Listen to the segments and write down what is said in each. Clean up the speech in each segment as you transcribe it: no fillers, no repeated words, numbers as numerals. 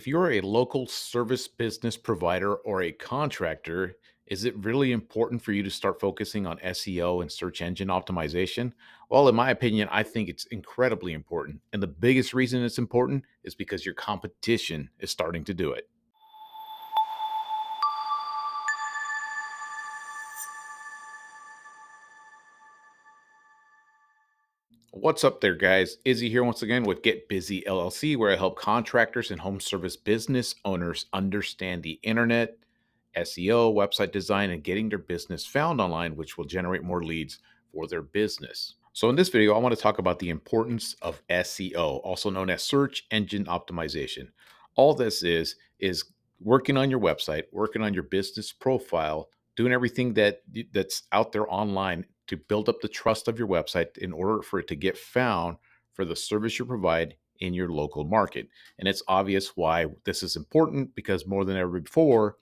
If you're a local service business provider or a contractor, is it really important for you to start focusing on SEO and search engine optimization? Well, in my opinion, I think it's incredibly important. And the biggest reason it's important is because your competition is starting to do it. What's up there, guys? Izzy here once again with Get Busy LLC, where I help contractors and home service business owners understand the internet, SEO, website design, and getting their business found online, which will generate more leads for their business. So, in this video, I want to talk about the importance of SEO, also known as search engine optimization. All this is working on your website, working on your business profile, doing everything that's out there online to build up the trust of your website in order for it to get found for the service you provide in your local market. And it's obvious why this is important because more than ever before,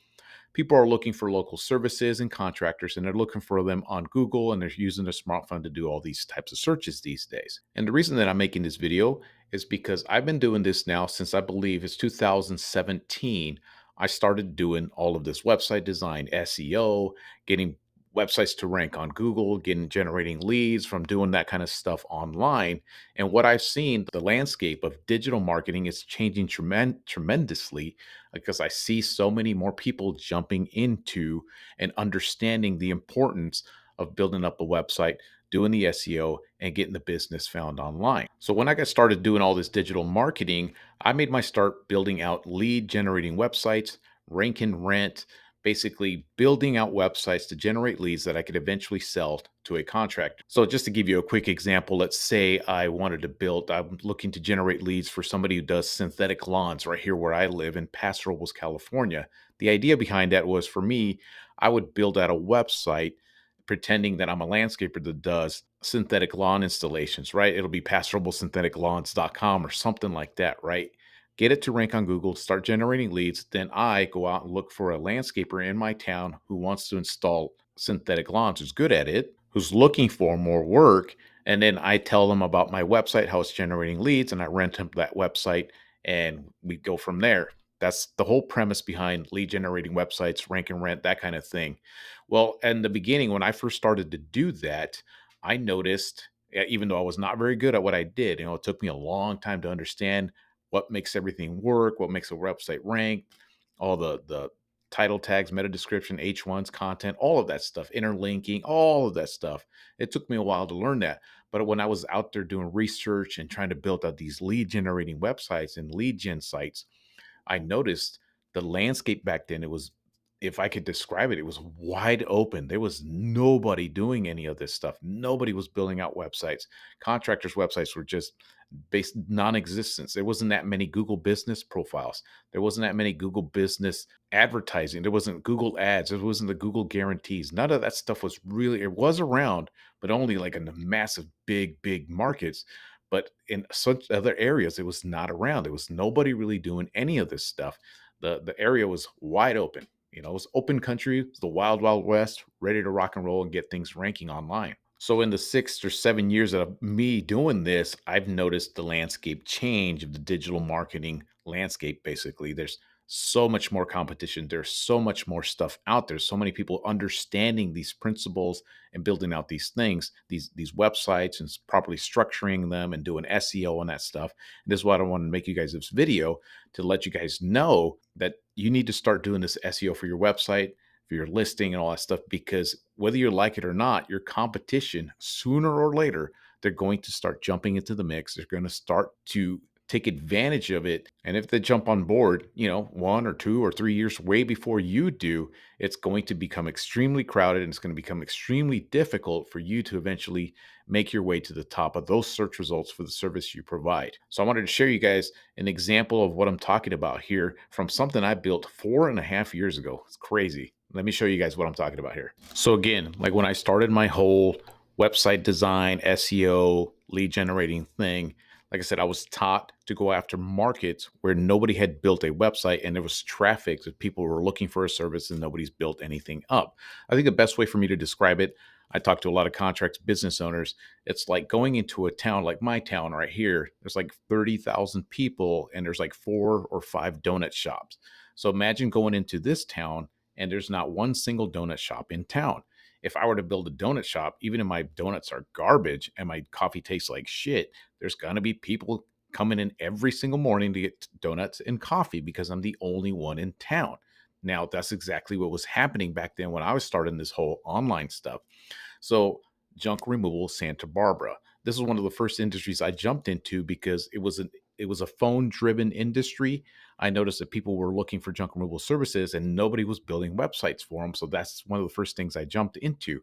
people are looking for local services and contractors, and they're looking for them on Google, and they're using their smartphone to do all these types of searches these days. And the reason that I'm making this video is because I've been doing this now since I believe it's 2017. I started doing all of this website design, SEO, getting websites to rank on Google, getting generating leads from doing that kind of stuff online. And what I've seen, the landscape of digital marketing is changing tremendously because I see so many more people jumping into and understanding the importance of building up a website, doing the SEO, and getting the business found online. So when I got started doing all this digital marketing, I made my start building out lead generating websites, rank and rent, basically building out websites to generate leads that I could eventually sell to a contractor. So just to give you a quick example, let's say I'm looking to generate leads for somebody who does synthetic lawns right here where I live in Paso Robles, California. The idea behind that was for me, I would build out a website pretending that I'm a landscaper that does synthetic lawn installations, right? It'll be pastoralsyntheticlawns.com or something like that, right? Get it to rank on Google, start generating leads. Then I go out and look for a landscaper in my town who wants to install synthetic lawns, who's good at it, who's looking for more work. And then I tell them about my website, how it's generating leads, and I rent them that website and we go from there. That's the whole premise behind lead generating websites, rank and rent, that kind of thing. Well, in the beginning, when I first started to do that, I noticed, even though I was not very good at what I did, it took me a long time to understand what makes everything work, what makes a website rank, all the title tags, meta description, H1s, content, all of that stuff, interlinking, all of that stuff. It took me a while to learn that. But when I was out there doing research and trying to build out these lead generating websites and lead gen sites, I noticed the landscape back then. It was, if I could describe it, it was wide open. There was nobody doing any of this stuff. Nobody was building out websites. Contractors' websites were just based non-existence. There wasn't that many Google business profiles. There wasn't that many Google business advertising. There wasn't Google ads. There wasn't the Google guarantees. None of that stuff was really, it was around, but only like in the massive, big markets. But in such other areas, it was not around. There was nobody really doing any of this stuff. The area was wide open. It was open country, it was the wild west, ready to rock and roll and get things ranking online. So in the 6 or 7 years of me doing this, I've noticed the landscape change of the digital marketing landscape. Basically, there's so much more competition. There's so much more stuff out there. So many people understanding these principles and building out these things, these websites, and properly structuring them and doing SEO and that stuff. And this is why I want to make you guys this video to let you guys know that you need to start doing this SEO for your website, for your listing and all that stuff, because whether you like it or not, your competition, sooner or later, they're going to start jumping into the mix. They're going to start to take advantage of it. And if they jump on board, 1 or 2 or 3 years way before you do, it's going to become extremely crowded and it's going to become extremely difficult for you to eventually make your way to the top of those search results for the service you provide. So I wanted to share you guys an example of what I'm talking about here from something I built 4.5 years ago. It's crazy. Let me show you guys what I'm talking about here. So again, like when I started my whole website design, SEO, lead generating thing, like I said, I was taught to go after markets where nobody had built a website and there was traffic that people were looking for a service and nobody's built anything up. I think the best way for me to describe it, I talk to a lot of contracts business owners. It's like going into a town like my town right here. There's like 30,000 people and there's like 4 or 5 donut shops. So imagine going into this town and there's not one single donut shop in town. If I were to build a donut shop, even if my donuts are garbage and my coffee tastes like shit, there's going to be people coming in every single morning to get donuts and coffee because I'm the only one in town. Now, that's exactly what was happening back then when I was starting this whole online stuff. So, junk removal, Santa Barbara. This is one of the first industries I jumped into because it was a phone driven industry. I noticed that people were looking for junk removal services and nobody was building websites for them. So that's one of the first things I jumped into.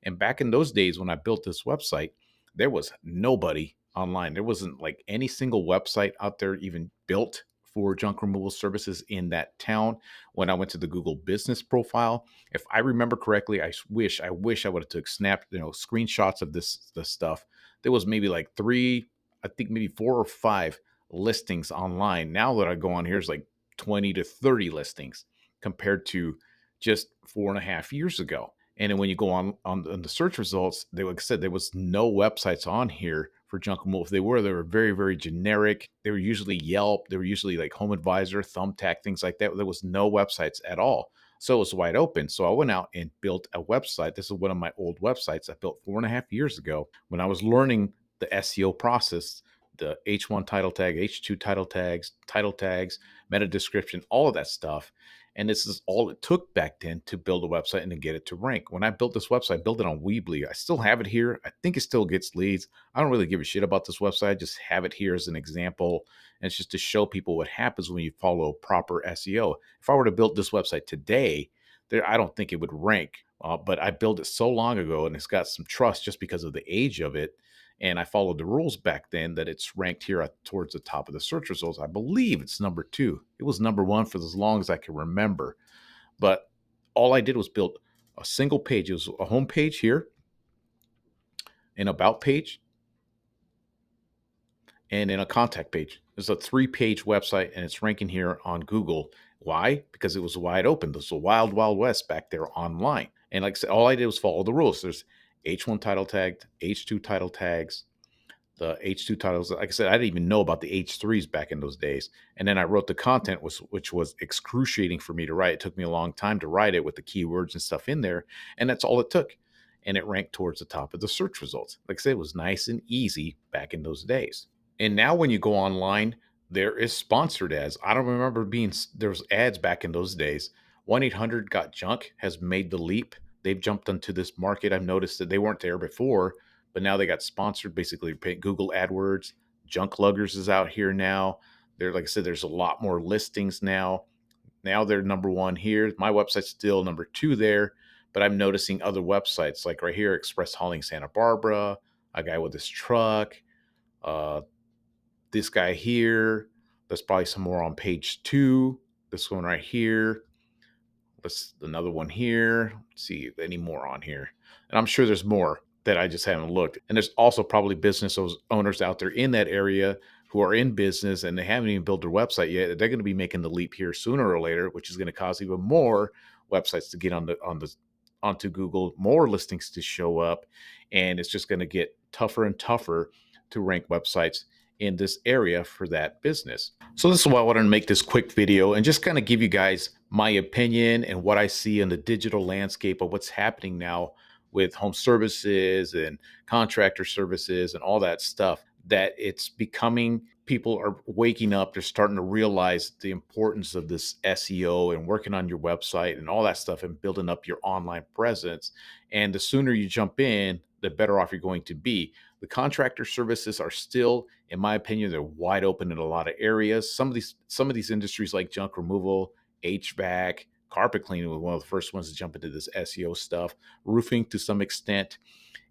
And back in those days when I built this website, there was nobody online. There wasn't like any single website out there even built for junk removal services in that town. When I went to the Google business profile, if I remember correctly, I wish I would have took screenshots of this stuff. There was maybe like three, I think maybe 4 or 5 listings online. Now that I go on here, it's like 20 to 30 listings compared to just 4.5 years ago. And then when you go on the search results, like I said, there was no websites on here for junk removal. If they were very, very generic. They were usually Yelp. They were usually like Home Advisor, Thumbtack, things like that. There was no websites at all. So it was wide open. So I went out and built a website. This is one of my old websites I built 4.5 years ago when I was learning the SEO process, the H1 title tag, H2 title tags, meta description, all of that stuff. And this is all it took back then to build a website and to get it to rank. When I built this website, I built it on Weebly. I still have it here. I think it still gets leads. I don't really give a shit about this website. I just have it here as an example. And it's just to show people what happens when you follow proper SEO. If I were to build this website today, I don't think it would rank. But I built it so long ago and it's got some trust just because of the age of it. And I followed the rules back then that it's ranked here towards the top of the search results. I believe it's number 2. It was number 1 for as long as I can remember. But all I did was build a single page. It was a home page here, an about page, and in a contact page. It's a 3-page website and it's ranking here on Google. Why? Because it was wide open. This was a wild, wild west back there online. And like I said, all I did was follow the rules. There's H1 title tagged, H2 title tags, the H2 titles. Like I said, I didn't even know about the H3s back in those days. And then I wrote the content, which was excruciating for me to write. It took me a long time to write it with the keywords and stuff in there. And that's all it took. And it ranked towards the top of the search results. Like I said, it was nice and easy back in those days. And now when you go online, there is sponsored ads. I don't remember there was ads back in those days. 1-800-GOT-JUNK has made the leap. They've jumped into this market. I've noticed that they weren't there before, but now they got sponsored. Basically, Google AdWords. Junk Luggers is out here now. Like I said, there's a lot more listings now. Now they're number 1 here. My website's still number 2 there, but I'm noticing other websites like right here, Express Hauling Santa Barbara, a guy with his truck, this guy here. There's probably some more on page 2. This one right here. Let's another one here. Let's see any more on here. And I'm sure there's more that I just haven't looked. And there's also probably business owners out there in that area who are in business and they haven't even built their website yet. They're going to be making the leap here sooner or later, which is going to cause even more websites to get onto Google, more listings to show up, and it's just going to get tougher and tougher to rank websites in this area for that business. So this is why I wanted to make this quick video and just kind of give you guys my opinion and what I see in the digital landscape of what's happening now with home services and contractor services and all that stuff, that it's becoming, people are waking up. They're starting to realize the importance of this SEO and working on your website and all that stuff and building up your online presence. And the sooner you jump in, the better off you're going to be. The contractor services are still, in my opinion, they're wide open in a lot of areas. Some of these industries like junk removal, HVAC, carpet cleaning were one of the first ones to jump into this SEO stuff. Roofing to some extent.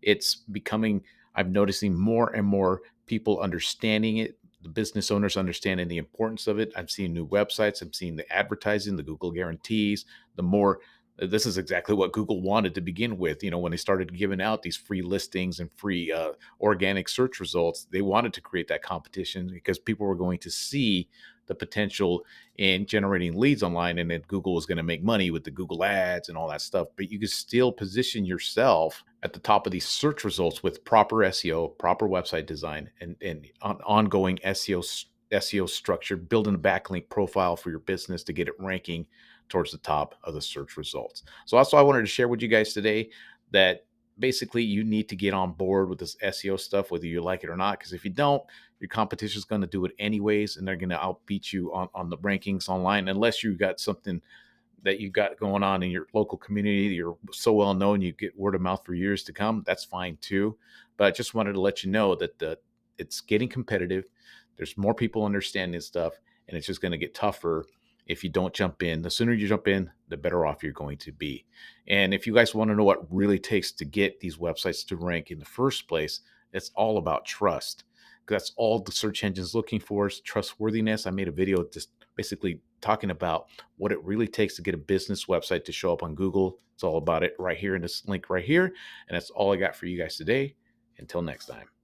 It's becoming, I'm noticing more and more people understanding it. The business owners understanding the importance of it. I'm seeing new websites. I'm seeing the advertising, the Google guarantees, the more This is exactly what Google wanted to begin with. When they started giving out these free listings and free organic search results, they wanted to create that competition because people were going to see the potential in generating leads online, and then Google was going to make money with the Google ads and all that stuff. But you could still position yourself at the top of these search results with proper SEO, proper website design, and ongoing SEO structure, building a backlink profile for your business to get it ranking towards the top of the search results. So that's what I wanted to share with you guys today, that basically you need to get on board with this SEO stuff, whether you like it or not, because if you don't, your competition is going to do it anyways, and they're going to outbeat you on the rankings online, unless you got something that you got going on in your local community. You're so well known, you get word of mouth for years to come. That's fine too. But I just wanted to let you know that it's getting competitive. There's more people understanding stuff, and it's just going to get tougher if you don't jump in. The sooner you jump in, the better off you're going to be. And if you guys want to know what really takes to get these websites to rank in the first place, it's all about trust. That's all the search engine's looking for, is trustworthiness. I made a video just basically talking about what it really takes to get a business website to show up on Google. It's all about it right here in this link right here. And that's all I got for you guys today. Until next time.